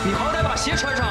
你好歹把鞋穿上。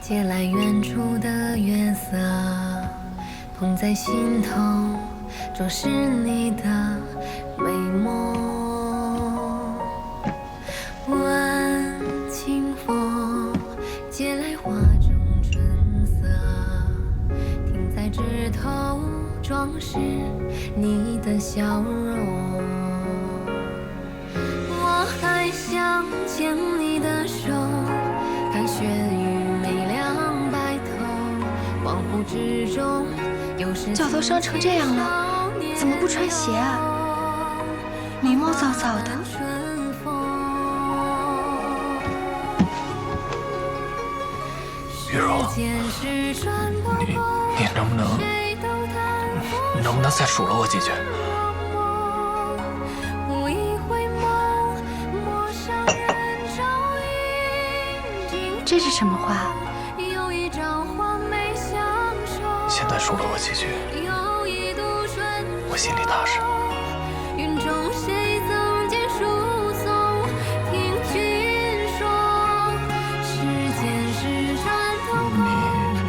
借来远处的月色，捧在心头，装饰你的美梦。问清风，借来花中春色，停在枝头，装饰你的笑容。我还想牵你的手，看雪雨。脚都伤成这样了，怎么不穿鞋啊？眉毛糟糟的。雨柔，你能不能再数落我几句？这是什么话？现在数落我几句，我心里踏实。你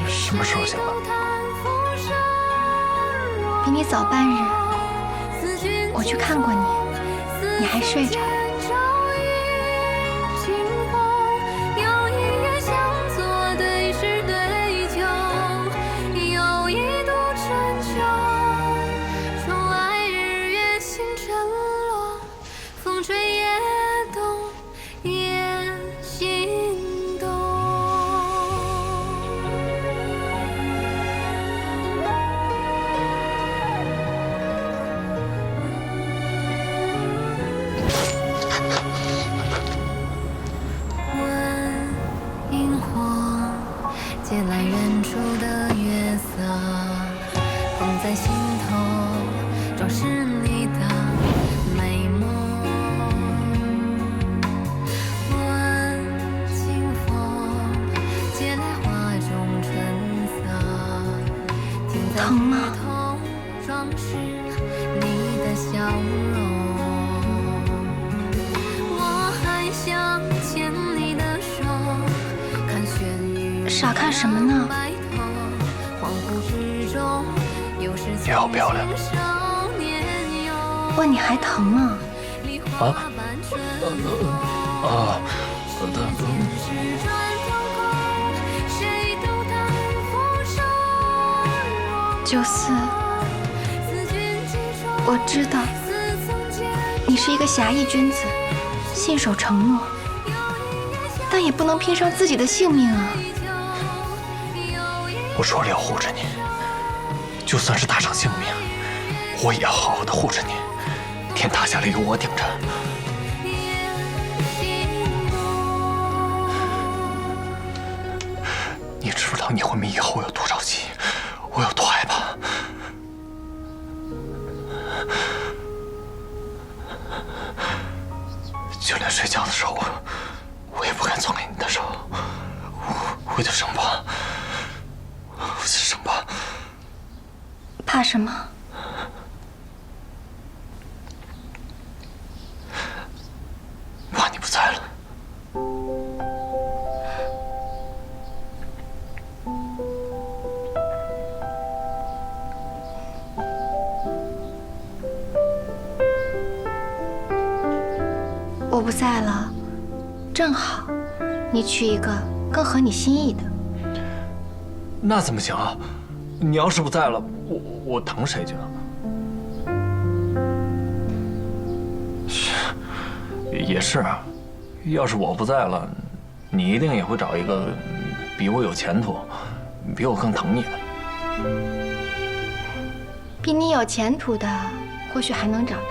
什么时候醒的？比你早半日。我去看过你，你还睡着。借来远处的月色，捧在心头，装饰你的美梦。问清风，借来花中春色，停在枝头，装饰你的笑容。我还想牵你的手，看雪雨。傻看什么呢？你好漂亮。问你还疼吗？94，我知道你是一个侠义君子，信守承诺，但也不能拼上自己的性命啊。我说了要护着你，就算是搭上性命，我也要好好的护着你。天塌下来有我顶着。你知道你昏迷以后有多着急，我有多害怕。就连睡觉的时候，我也不敢松开你的手，我就生怕。我就生怕。怕什么？怕你不在了。我不在了，正好，你娶一个更合你心意的。那怎么行啊？你要是不在了，我等谁去啊？也是啊，要是我不在了，你一定也会找一个比我有前途、比我更疼你的。比你有前途的，或许还能找到。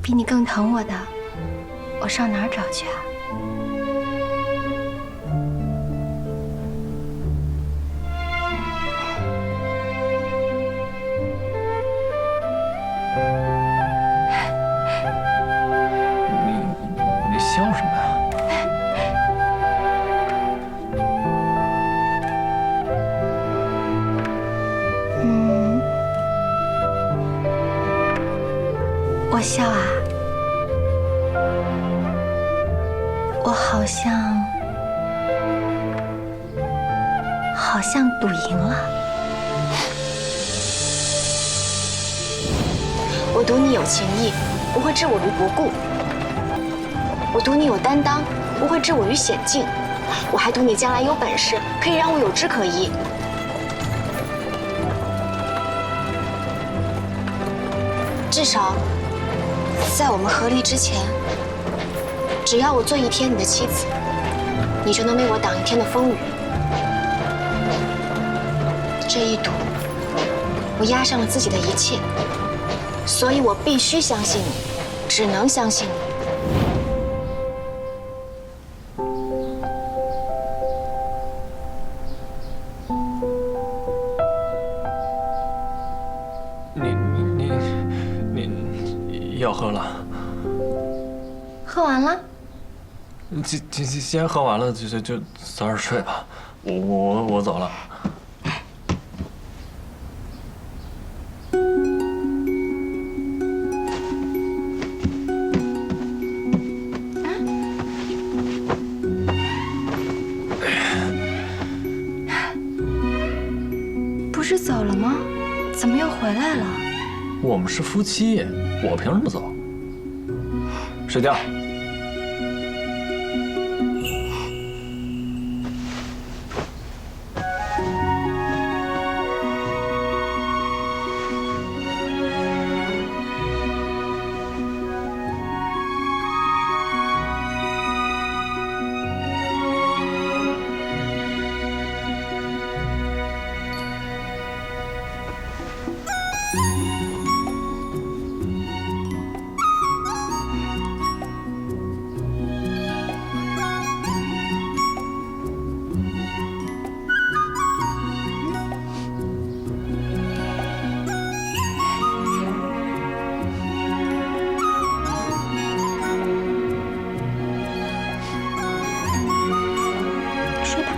比你更疼我的，我上哪儿找去啊？你笑什么呀？我笑啊，我好像赌赢了。我赌你有情义，不会置我于不顾；我赌你有担当，不会置我于险境；我还赌你将来有本事，可以让我有枝可依。至少，在我们和离之前，只要我做一天你的妻子，你就能为我挡一天的风雨。这一赌，我押上了自己的一切，所以我必须相信你，只能相信你。你要喝了？喝完了？先喝完了就早点睡吧。我走了。不是走了吗？怎么又回来了？我们是夫妻，我凭什么走？睡觉。睡吧。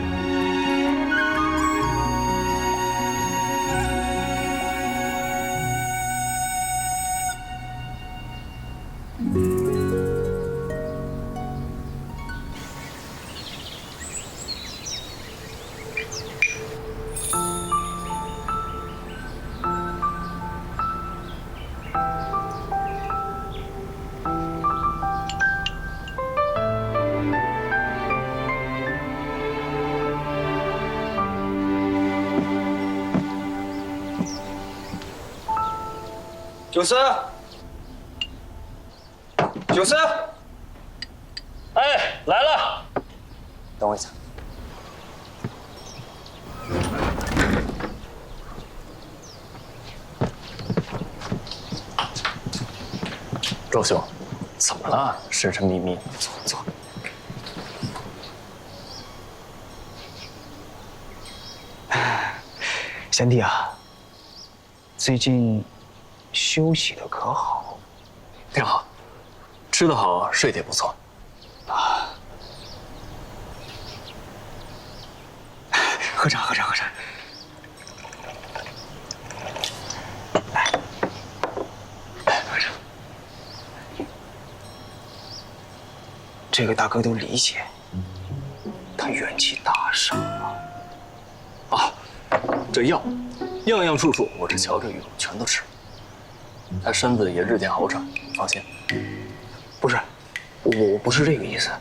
九思，九思，哎，来了。等我一下。周兄，怎么了？神神秘秘。坐。贤弟啊，最近休息的可好？挺好，吃得好，睡得也不错。喝茶。来，喝茶。这个大哥都理解，他元气大伤啊。啊，这药，样样处处，我这乔振宇全都吃了。他身子也日渐好转，放心。不是，我不是这个意思啊。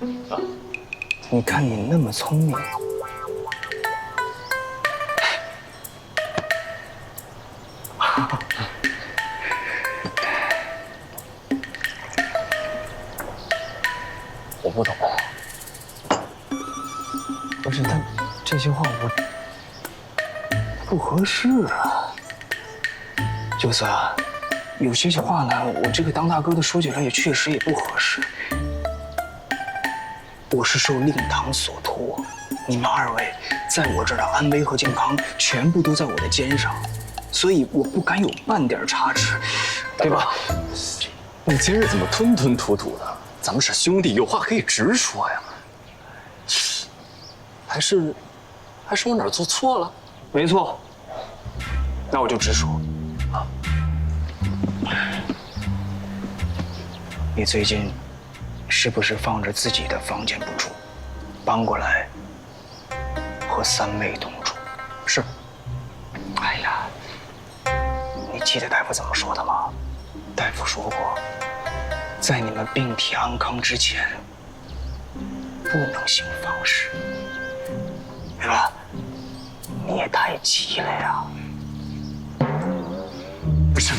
你看你那么聪明，不懂。不是，但这些话我不合适啊。九思啊，有些话呢，我这个当大哥的说起来也确实也不合适。我是受令堂所托，你们二位在我这儿的安危和健康全部都在我的肩上，所以我不敢有半点差池，对吧？你今日怎么吞吞吐吐的？咱们是兄弟，有话可以直说呀。还是我哪儿做错了？没错，那我就直说。啊，你最近是不是放着自己的房间不住，搬过来和三妹同住？是。哎呀，你记得大夫怎么说的吗？大夫说过，在你们病体安康之前，不能行房事。对吧？你也太急了呀！不是，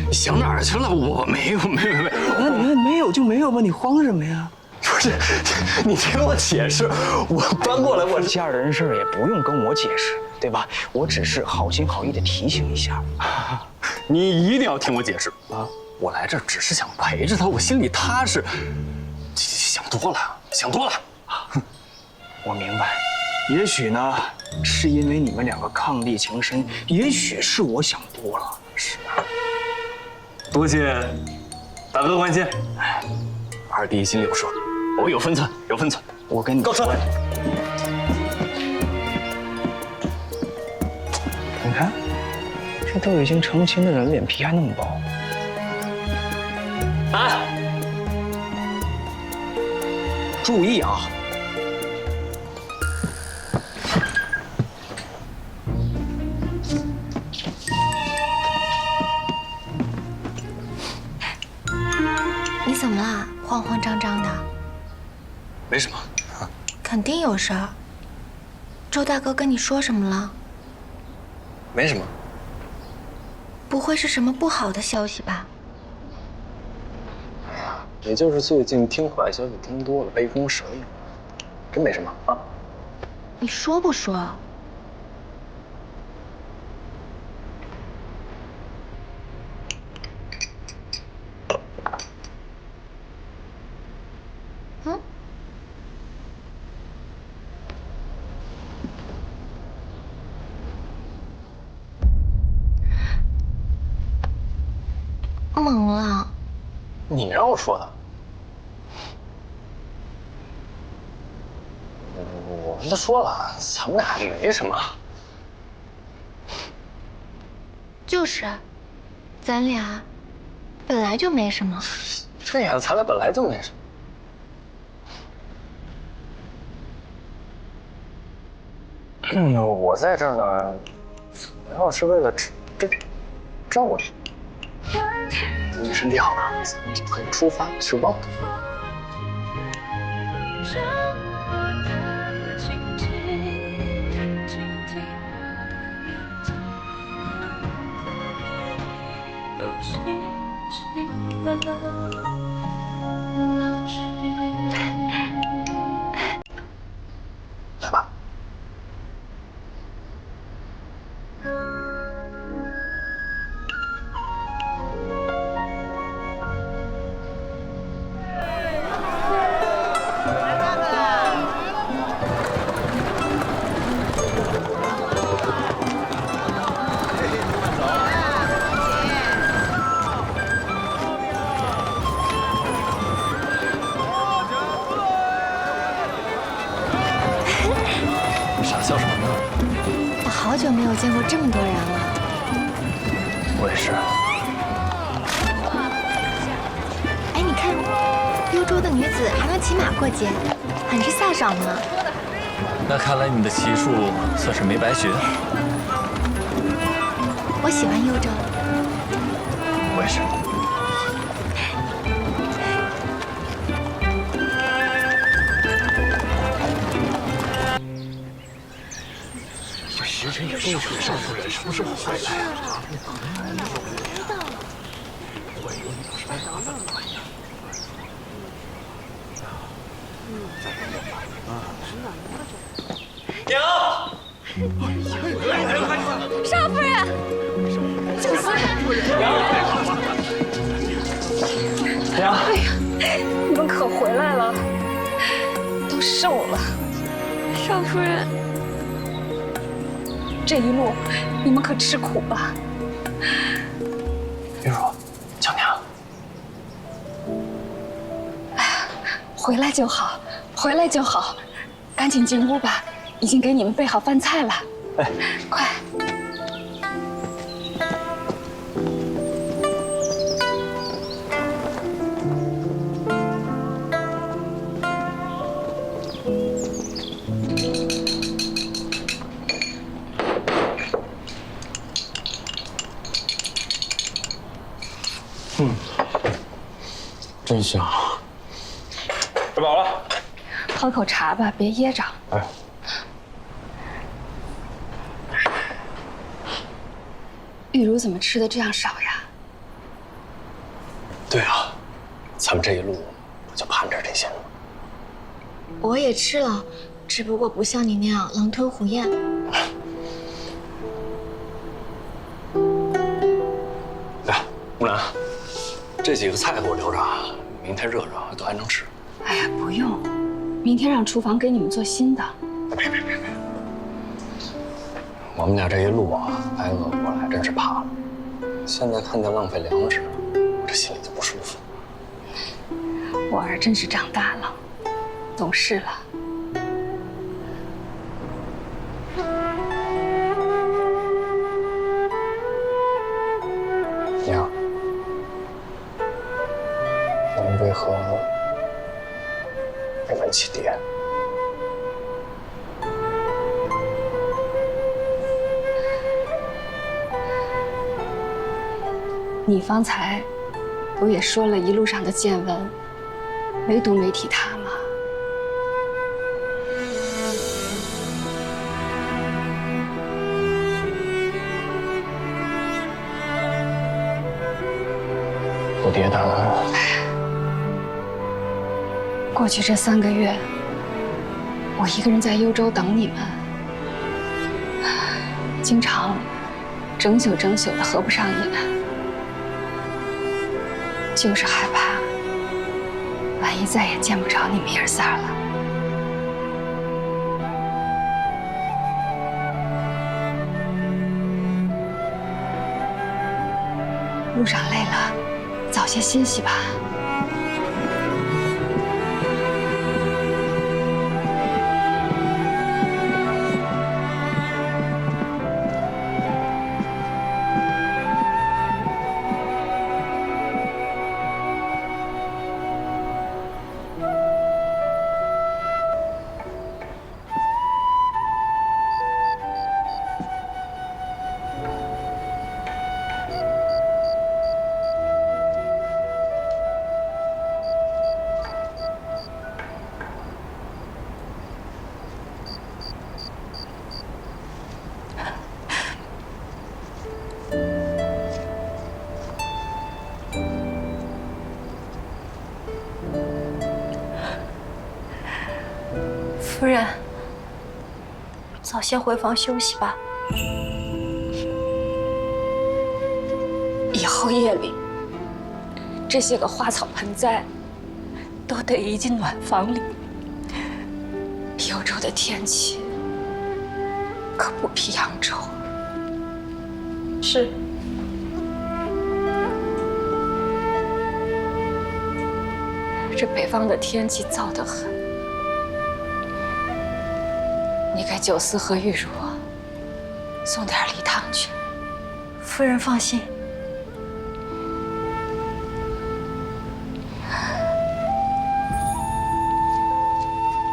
你想哪儿去了？我没有。那你没有就没有吧，你慌什么呀？不是，你听我解释，我搬过来，我这样的人事也不用跟我解释，对吧？我只是好心好意的提醒一下。你一定要听我解释啊！我来这儿只是想陪着他，我心里踏实。想多了。我明白。也许呢，是因为你们两个伉俪情深，也许是我想多了。是啊，多谢大哥关心。哎，二弟心里有数，我有分寸。我跟你告辞。你看，这都已经成亲的人，脸皮还那么薄。哎，注意啊！你怎么啦？慌慌张张的。没什么。肯定有事儿。周大哥跟你说什么了？没什么。不会是什么不好的消息吧？也就是最近听坏消息听多了，杯弓蛇影，真没什么啊。你说不说？嗯？懵了。你让我说的。我跟他说了，咱们俩没什么。就是，咱俩本来就没什么。对呀，咱俩本来就没什么。我在这儿呢，主要是为了照顾你。你身体好了，可以出发去望他。来吧。笑什么呢？我好久没有见过这么多人了。我也是。哎，你看，幽州的女子还能骑马过街，很是飒爽呢。那看来你的骑术算是没白学。我喜欢幽州。我也是。时辰也过去了，少夫人什么时候回来啊？我以为你要是来打饭了呀。娘，少夫人，娘，哎呀，你们可回来了，都瘦了。少夫人，这一路你们可吃苦了。玉茹，叫娘。回来就好，回来就好，赶紧进屋吧，已经给你们备好饭菜了。哎，快！真香。吃饱了。喝口茶吧，别噎着。哎。玉茹怎么吃的这样少呀？对啊，咱们这一路不就盼着这些吗？我也吃了，只不过不像你那样狼吞虎咽。来，木兰，这几个菜给我留着，明天热热都还能吃。哎呀，不用，明天让厨房给你们做新的。别！我们俩这一路啊，挨饿过来真是怕了。现在看见浪费粮食，我这心里就不舒服。我儿真是长大了，懂事了。娘，您为何没问起爹？你方才不也说了一路上的见闻，唯独没提他吗？我爹他过去这3个月，我一个人在幽州等你们，经常整宿的合不上眼。就是害怕，万一再也见不着你们爷仨了。路上累了，早些歇息吧。夫人，早些回房休息吧。以后夜里，这些个花草盆栽都得移进暖房里。幽州的天气可不比扬州。是。这北方的天气燥得很，你给九思和玉茹送点梨汤去。夫人放心。